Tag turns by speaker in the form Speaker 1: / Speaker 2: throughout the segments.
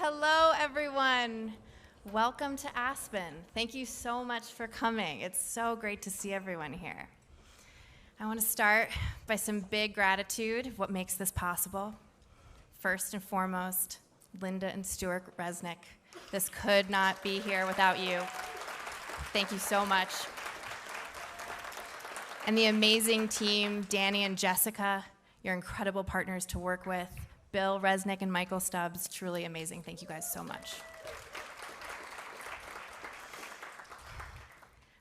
Speaker 1: Hello, everyone. Welcome to Aspen. Thank you so much for coming. It's so great to see everyone here. I want to start by some big gratitude of what makes this possible. First and foremost, Linda and Stuart Resnick. This could not be here without you. Thank you so much. And the amazing team, Danny and Jessica, you're incredible partners to work with. Bill Resnick and Michael Stubbs, truly amazing. Thank you guys so much.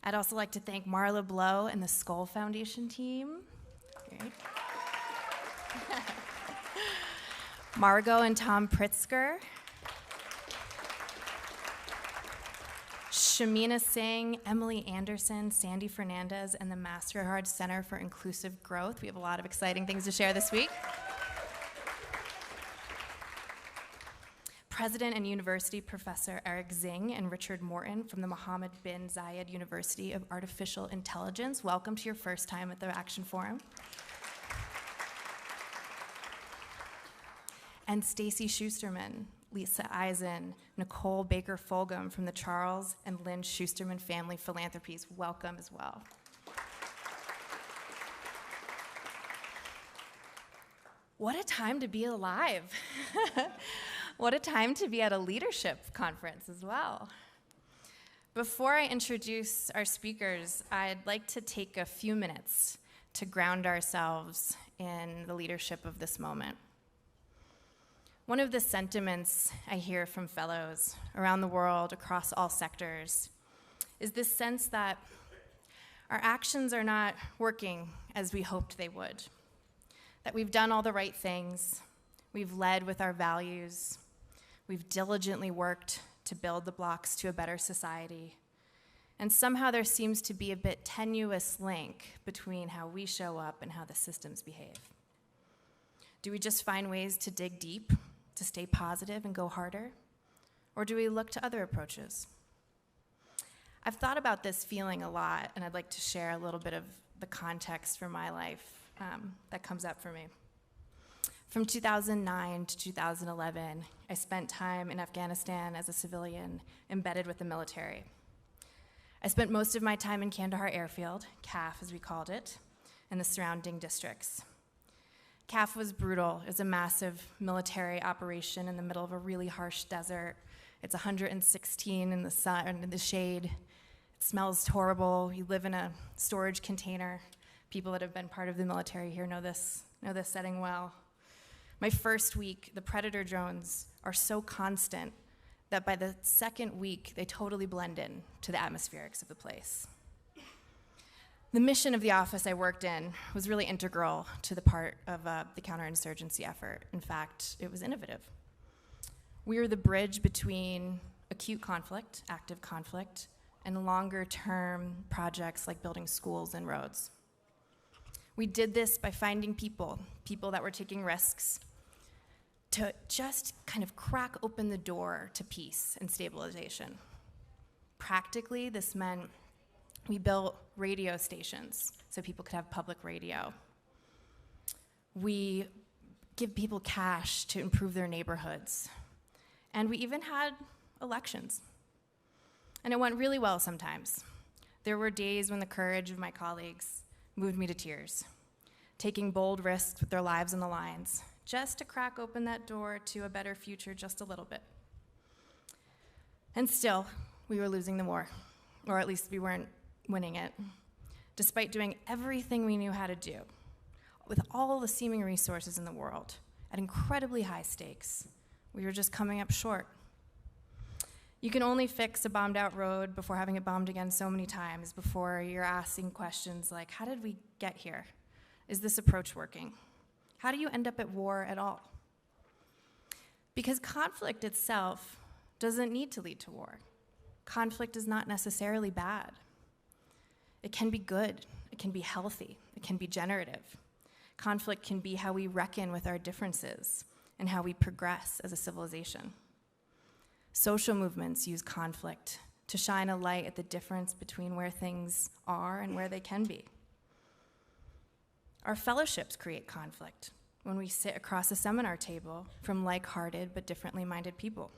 Speaker 1: I'd also like to thank Marla Blow and the Skull Foundation team. Great. Margot and Tom Pritzker. Shamina Singh, Emily Anderson, Sandy Fernandez, and the Mastercard Center for Inclusive Growth. We have a lot of exciting things to share this week. President and University Professor Eric Zing and Richard Morton from the Mohammed bin Zayed University of Artificial Intelligence. Welcome to your first time at the Action Forum. And Stacy Schusterman, Lisa Eisen, Nicole Baker-Fulgham from the Charles and Lynn Schusterman Family Philanthropies. Welcome as well. What a time to be alive. What a time to be at a leadership conference as well. Before I introduce our speakers, I'd like to take a few minutes to ground ourselves in the leadership of this moment. One of the sentiments I hear from fellows around the world, across all sectors, is this sense that our actions are not working as we hoped they would, that we've done all the right things, we've led with our values, we've diligently worked to build the blocks to a better society, and somehow there seems to be a bit tenuous link between how we show up and how the systems behave. Do we just find ways to dig deep, to stay positive and go harder? Or do we look to other approaches? I've thought about this feeling a lot, and I'd like to share a little bit of the context for my life that comes up for me. From 2009 to 2011, I spent time in Afghanistan as a civilian embedded with the military. I spent most of my time in Kandahar Airfield, CAF as we called it, and the surrounding districts. CAF was brutal. It was a massive military operation in the middle of a really harsh desert. It's 116 in the sun, in the shade. It smells horrible. You live in a storage container. People that have been part of the military here know this setting well. My first week, the Predator drones are so constant that by the second week, they totally blend in to the atmospherics of the place. The mission of the office I worked in was really integral to the part of the counterinsurgency effort. In fact, it was innovative. We were the bridge between acute conflict, active conflict, and longer-term projects like building schools and roads. We did this by finding people that were taking risks, to just kind of crack open the door to peace and stabilization. Practically, this meant we built radio stations so people could have public radio. We give people cash to improve their neighborhoods. And we even had elections. And it went really well sometimes. There were days when the courage of my colleagues moved me to tears, taking bold risks with their lives on the lines, just to crack open that door to a better future just a little bit. And still, we were losing the war, or at least we weren't winning it, despite doing everything we knew how to do, with all the seeming resources in the world, at incredibly high stakes. We were just coming up short. You can only fix a bombed out road before having it bombed again so many times before you're asking questions like, how did we get here? Is this approach working? How do you end up at war at all? Because conflict itself doesn't need to lead to war. Conflict is not necessarily bad. It can be good, it can be healthy, it can be generative. Conflict can be how we reckon with our differences and how we progress as a civilization. Social movements use conflict to shine a light at the difference between where things are and where they can be. Our fellowships create conflict when we sit across a seminar table from like-hearted but differently minded people.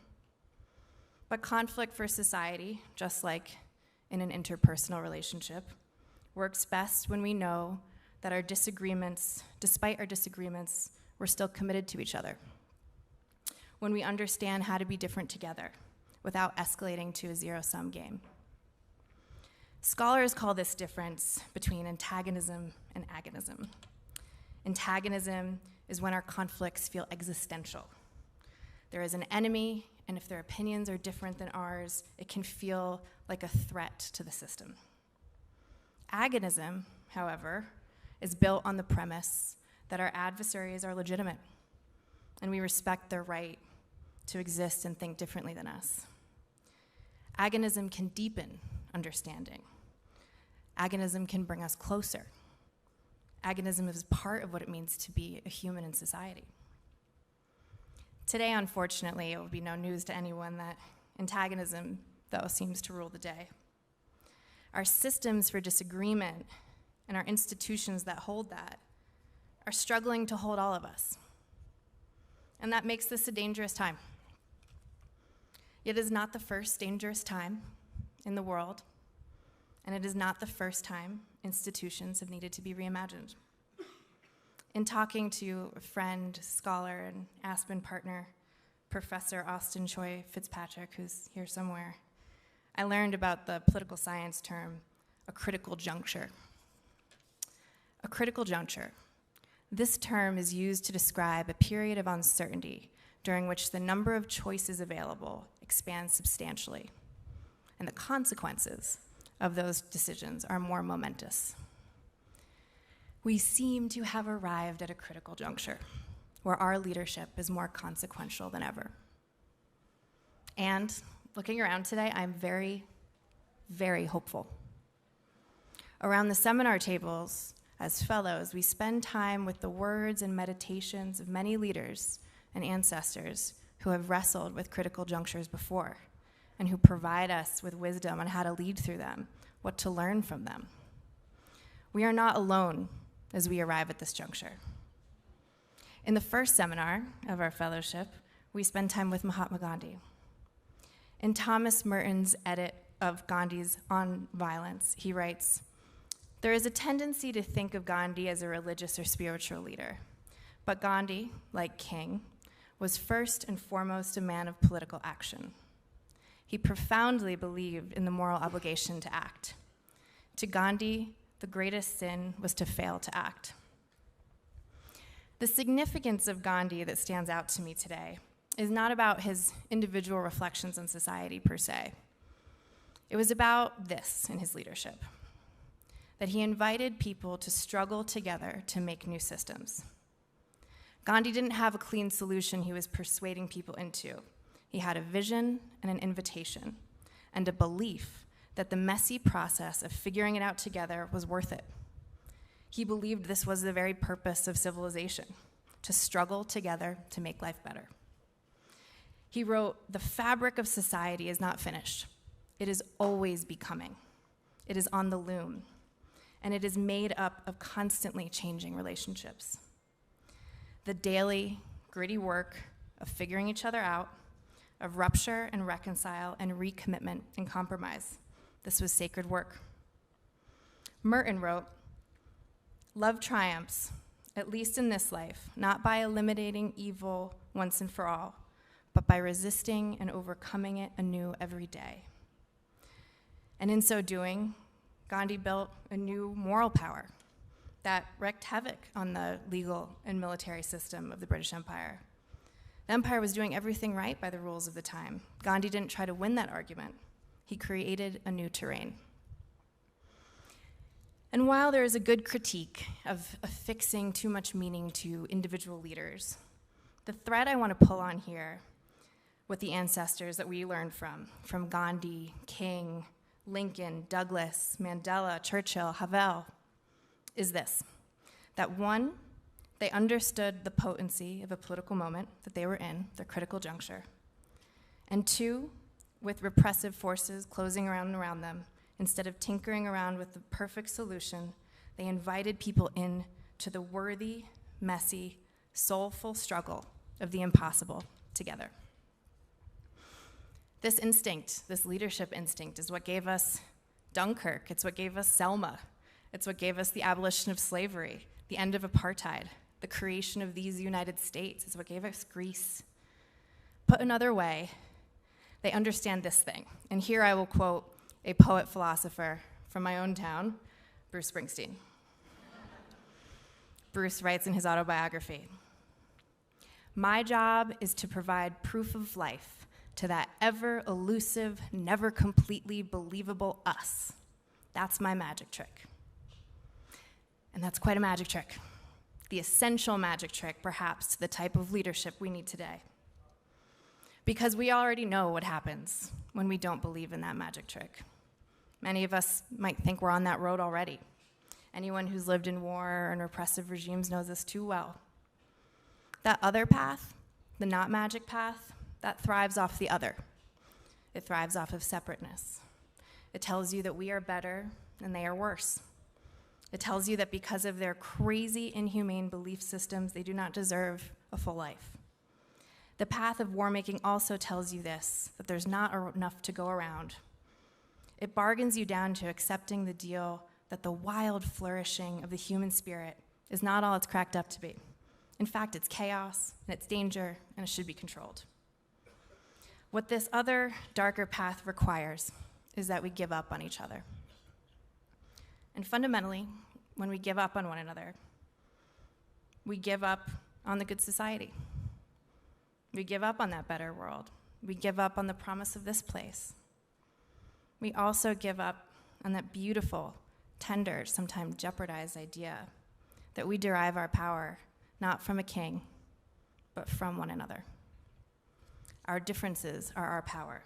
Speaker 1: But conflict for society, just like in an interpersonal relationship, works best when we know that our disagreements, despite our disagreements, we're still committed to each other. When we understand how to be different together without escalating to a zero-sum game. Scholars call this difference between antagonism and agonism. Antagonism is when our conflicts feel existential. There is an enemy, and if their opinions are different than ours, it can feel like a threat to the system. Agonism, however, is built on the premise that our adversaries are legitimate, and we respect their right to exist and think differently than us. Agonism can deepen understanding. Agonism can bring us closer. Agonism is part of what it means to be a human in society. Today, unfortunately, it will be no news to anyone that antagonism, though, seems to rule the day. Our systems for disagreement and our institutions that hold that are struggling to hold all of us. And that makes this a dangerous time. It is not the first dangerous time in the world, and it is not the first time institutions have needed to be reimagined. In talking to a friend, scholar, and Aspen partner, Professor Austin Choi Fitzpatrick, who's here somewhere, I learned about the political science term, a critical juncture. A critical juncture. This term is used to describe a period of uncertainty during which the number of choices available expands substantially, and the consequences of those decisions are more momentous. We seem to have arrived at a critical juncture where our leadership is more consequential than ever. And looking around today, I'm very, very hopeful. Around the seminar tables, as fellows, we spend time with the words and meditations of many leaders and ancestors who have wrestled with critical junctures before and who provide us with wisdom on how to lead through them, what to learn from them. We are not alone as we arrive at this juncture. In the first seminar of our fellowship, we spend time with Mahatma Gandhi. In Thomas Merton's edit of Gandhi's On Violence, he writes, "There is a tendency to think of Gandhi as a religious or spiritual leader, but Gandhi, like King, was first and foremost a man of political action. He profoundly believed in the moral obligation to act. To Gandhi, the greatest sin was to fail to act." The significance of Gandhi that stands out to me today is not about his individual reflections on society per se. It was about this in his leadership, that he invited people to struggle together to make new systems. Gandhi didn't have a clean solution he was persuading people into. He had a vision and an invitation, and a belief that the messy process of figuring it out together was worth it. He believed this was the very purpose of civilization, to struggle together to make life better. He wrote, "The fabric of society is not finished. It is always becoming. It is on the loom, and it is made up of constantly changing relationships. The daily, gritty work of figuring each other out, of rupture and reconcile and recommitment and compromise. This was sacred work." Merton wrote, "Love triumphs, at least in this life, not by eliminating evil once and for all, but by resisting and overcoming it anew every day." And in so doing, Gandhi built a new moral power that wreaked havoc on the legal and military system of the British Empire. The empire was doing everything right by the rules of the time. Gandhi didn't try to win that argument. He created a new terrain. And while there is a good critique of affixing too much meaning to individual leaders, the thread I want to pull on here with the ancestors that we learned from Gandhi, King, Lincoln, Douglas, Mandela, Churchill, Havel, is this: that one, they understood the potency of a political moment that they were in, their critical juncture, and two, with repressive forces closing around them, instead of tinkering around with the perfect solution, they invited people in to the worthy, messy, soulful struggle of the impossible together. This instinct, this leadership instinct, is what gave us Dunkirk. It's what gave us Selma. It's what gave us the abolition of slavery, the end of apartheid, the creation of these United States. It's what gave us Greece. Put another way, they understand this thing. And here I will quote a poet-philosopher from my own town, Bruce Springsteen. Bruce writes in his autobiography, "My job is to provide proof of life to that ever-elusive, never completely believable us. That's my magic trick." And that's quite a magic trick. The essential magic trick, perhaps, to the type of leadership we need today. Because we already know what happens when we don't believe in that magic trick. Many of us might think we're on that road already. Anyone who's lived in war and repressive regimes knows this too well. That other path, the not magic path, that thrives off the other. It thrives off of separateness. It tells you that we are better and they are worse. It tells you that because of their crazy, inhumane belief systems, they do not deserve a full life. The path of war-making also tells you this, that there's not enough to go around. It bargains you down to accepting the deal that the wild flourishing of the human spirit is not all it's cracked up to be. In fact, it's chaos, and it's danger, and it should be controlled. What this other, darker path requires is that we give up on each other. And fundamentally, when we give up on one another, we give up on the good society. We give up on that better world. We give up on the promise of this place. We also give up on that beautiful, tender, sometimes jeopardized idea that we derive our power not from a king, but from one another. Our differences are our power.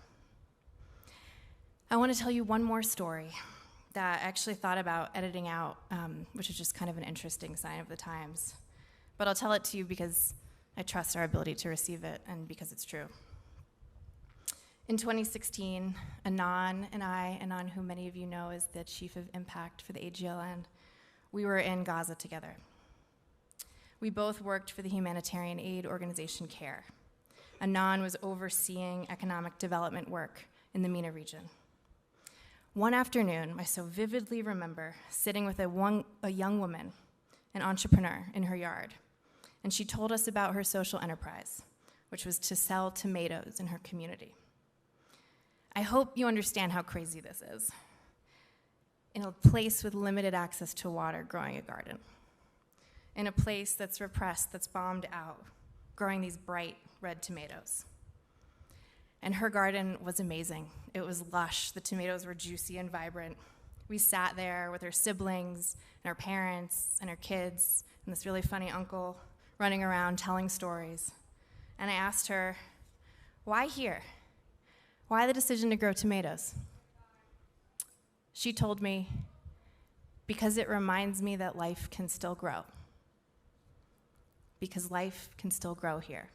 Speaker 1: I want to tell you one more story that I actually thought about editing out, which is just kind of an interesting sign of the times. But I'll tell it to you because I trust our ability to receive it and because it's true. In 2016, Anon and I, Anon, who many of you know is the chief of impact for the AGLN, we were in Gaza together. We both worked for the humanitarian aid organization CARE. Anon was overseeing economic development work in the MENA region. One afternoon, I so vividly remember sitting with a young woman, an entrepreneur, in her yard, and she told us about her social enterprise, which was to sell tomatoes in her community. I hope you understand how crazy this is. In a place with limited access to water, growing a garden. In a place that's repressed, that's bombed out, growing these bright red tomatoes. And her garden was amazing. It was lush. The tomatoes were juicy and vibrant. We sat there with her siblings and her parents and her kids and this really funny uncle running around telling stories. And I asked her, why here? Why the decision to grow tomatoes? She told me, because it reminds me that life can still grow. Because life can still grow here.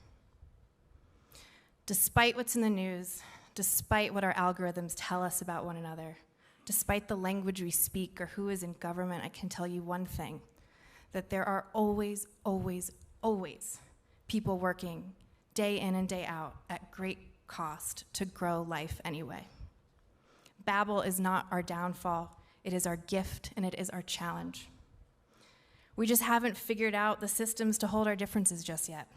Speaker 1: Despite what's in the news, despite what our algorithms tell us about one another, despite the language we speak or who is in government, I can tell you one thing, that there are always, always, always people working day in and day out at great cost to grow life anyway. Babel is not our downfall, it is our gift and it is our challenge. We just haven't figured out the systems to hold our differences just yet.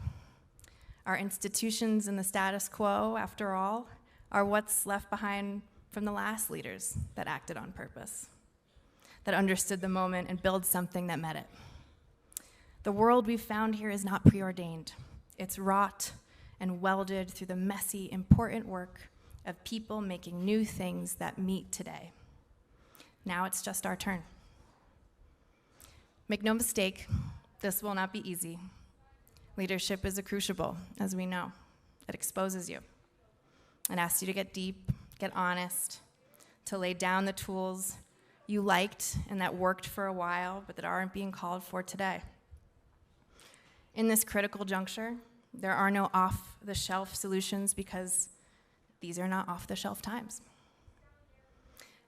Speaker 1: Our institutions and the status quo, after all, are what's left behind from the last leaders that acted on purpose, that understood the moment and built something that met it. The world we've found here is not preordained. It's wrought and welded through the messy, important work of people making new things that meet today. Now it's just our turn. Make no mistake, this will not be easy. Leadership is a crucible, as we know. It exposes you. It asks you to get deep, get honest, to lay down the tools you liked and that worked for a while, but that aren't being called for today. In this critical juncture, there are no off-the-shelf solutions because these are not off-the-shelf times.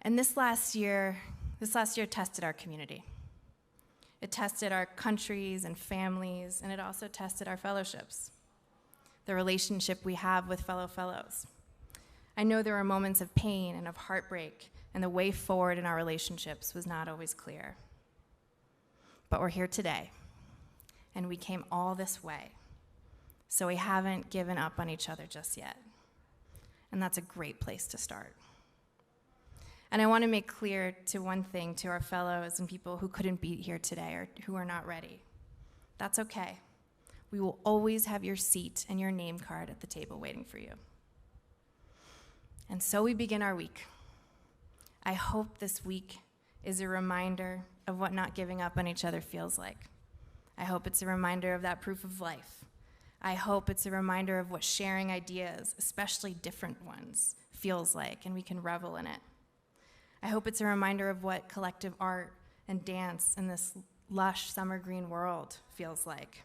Speaker 1: And this last year tested our community. It tested our countries and families, and it also tested our fellowships, the relationship we have with fellow fellows. I know there were moments of pain and of heartbreak, and the way forward in our relationships was not always clear. But we're here today, and we came all this way, so we haven't given up on each other just yet. And that's a great place to start. And I want to make clear to one thing to our fellows and people who couldn't be here today or who are not ready. That's okay. We will always have your seat and your name card at the table waiting for you. And so we begin our week. I hope this week is a reminder of what not giving up on each other feels like. I hope it's a reminder of that proof of life. I hope it's a reminder of what sharing ideas, especially different ones, feels like, and we can revel in it. I hope it's a reminder of what collective art and dance in this lush summer green world feels like.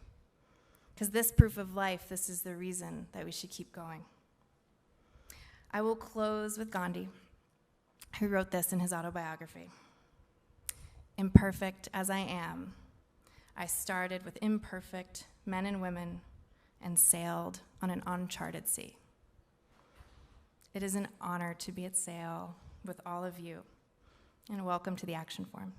Speaker 1: Because this proof of life, this is the reason that we should keep going. I will close with Gandhi, who wrote this in his autobiography. Imperfect as I am, I started with imperfect men and women and sailed on an uncharted sea. It is an honor to be at sail with all of you, and welcome to the Action Forum.